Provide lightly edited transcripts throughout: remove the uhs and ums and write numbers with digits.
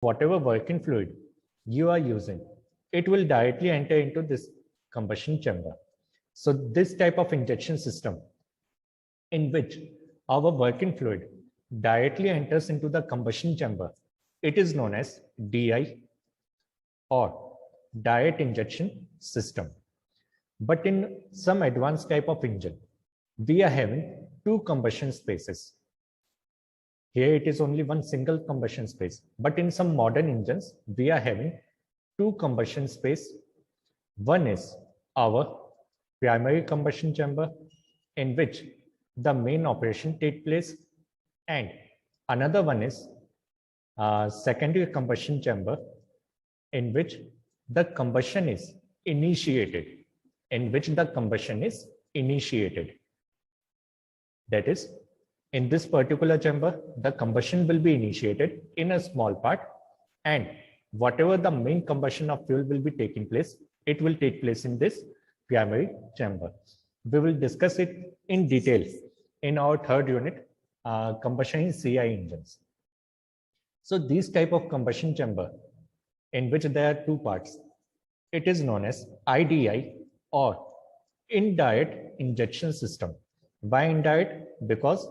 whatever working fluid you are using, it will directly enter into this combustion chamber. So this type of injection system in which our working fluid directly enters into the combustion chamber, it is known as DI or direct injection system. But in some advanced type of engine, we are having two combustion spaces. Here it is only one single combustion space, but in some modern engines, we are having two combustion space. One is our primary combustion chamber, in which the main operation takes place, and another one is secondary combustion chamber, in which the combustion is initiated. That is, in this particular chamber, the combustion will be initiated in a small part, and whatever the main combustion of fuel will be taking place, it will take place in this primary chamber. We will discuss it in detail in our third unit, combustion in CI engines. So these type of combustion chamber, in which there are two parts, it is known as IDI or indirect injection system. Why indirect? Because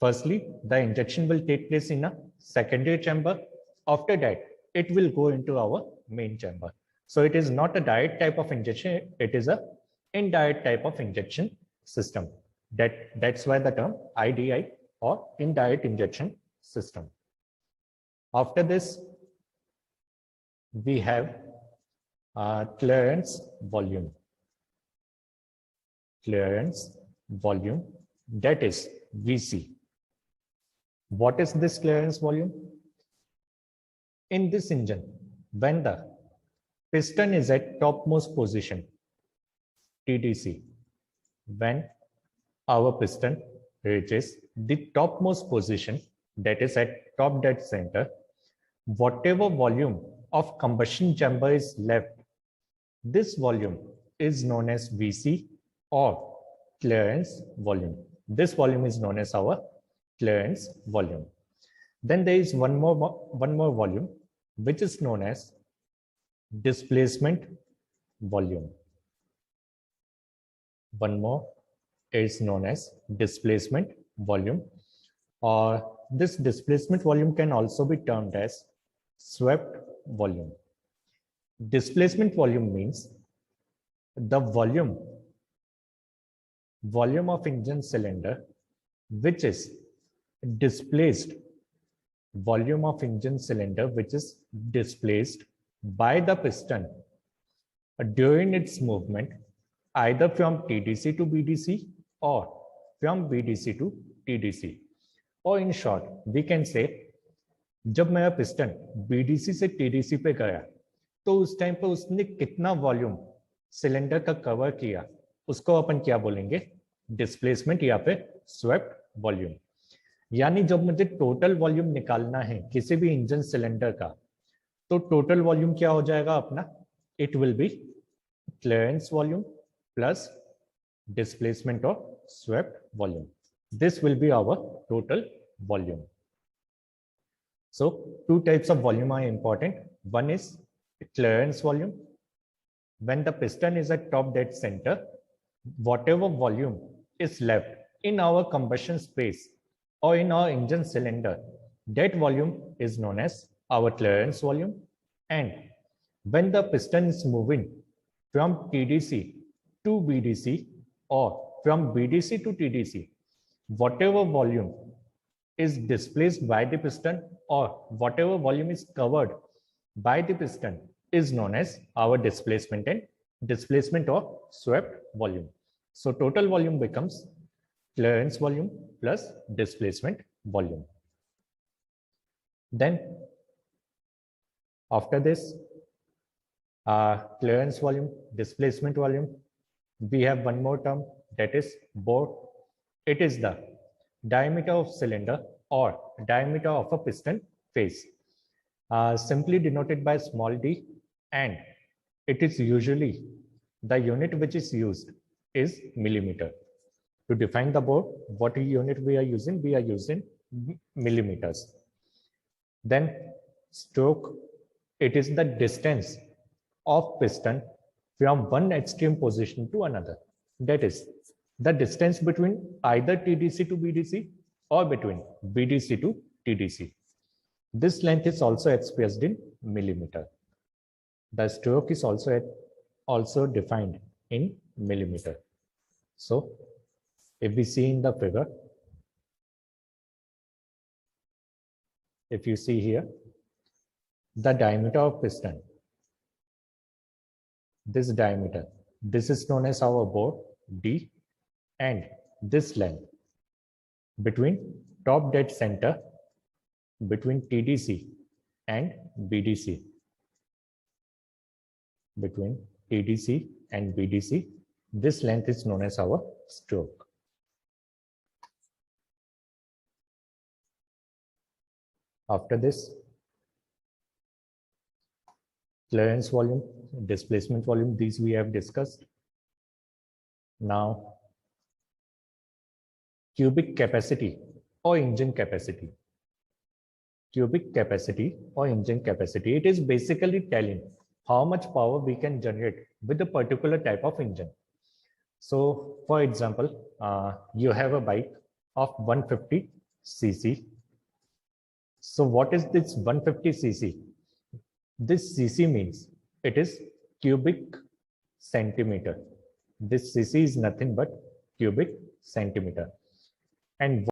firstly, the injection will take place in a secondary chamber. After that, it will go into our main chamber. So it is not a direct type of injection, it is a indirect type of injection system. That's why the term IDI or indirect injection system. After this, we have clearance volume. Clearance volume, that is VC. What is this clearance volume? In this engine, when the piston is at topmost position, TDC, when our piston reaches the topmost position, that is at top dead center, whatever volume of combustion chamber is left, this volume is known as VC or clearance volume. This volume is known as our clearance volume. Then there is one more volume, which is known as displacement volume. One more is known as displacement volume, or this displacement volume can also be termed as swept volume. Displacement volume means the volume of engine cylinder which is displaced, volume of engine cylinder which is displaced by the piston during its movement, either from TDC to BDC or from BDC to TDC. Or in short, we can say, जब मेरा piston BDC से TDC पे गया, तो उस time पे उसने कितना वॉल्यूम सिलेंडर का कवर किया, उसको अपन क्या बोलेंगे? डिस्प्लेसमेंट या फिर स्वेप्ट वॉल्यूम. यानी जब मुझे टोटल वॉल्यूम निकालना है किसी भी इंजन सिलेंडर का, तो टोटल वॉल्यूम क्या हो जाएगा अपना? It will be clearance volume plus displacement of swept volume. This will be our total volume. So two types of volume are important. One is clearance volume. When the piston is at top dead center, whatever volume is left in our combustion space or in our engine cylinder, that volume is known as our clearance volume. And when the piston is moving from TDC to BDC or from BDC to TDC, whatever volume is displaced by the piston or whatever volume is covered by the piston is known as our displacement and displacement or swept volume. So total volume becomes clearance volume plus displacement volume. Then after this clearance volume, displacement volume, we have one more term, that is bore. It is the diameter of cylinder or diameter of a piston face, simply denoted by small d, and it is usually the unit which is used is millimeter. To define the bore, what unit we are using? We are using millimeters. Then Stroke, it is the distance of piston from one extreme position to another. That is the distance between either TDC to BDC or between BDC to TDC. This length is also expressed in millimeter. The stroke is also defined in millimeter. So if we see in the figure, if you see here, the diameter of piston, this diameter, this is known as our bore D, and this length between top dead center between TDC and BDC, between TDC and BDC, this length is known as our stroke. After this, clearance volume, displacement volume, these we have discussed. Now, cubic capacity or engine capacity. Cubic capacity or engine capacity, it is basically telling how much power we can generate with a particular type of engine. So for example, you have a bike of 150 cc. So what is this 150 cc? This cc means it is cubic centimeter. This cc is nothing but cubic centimeter. And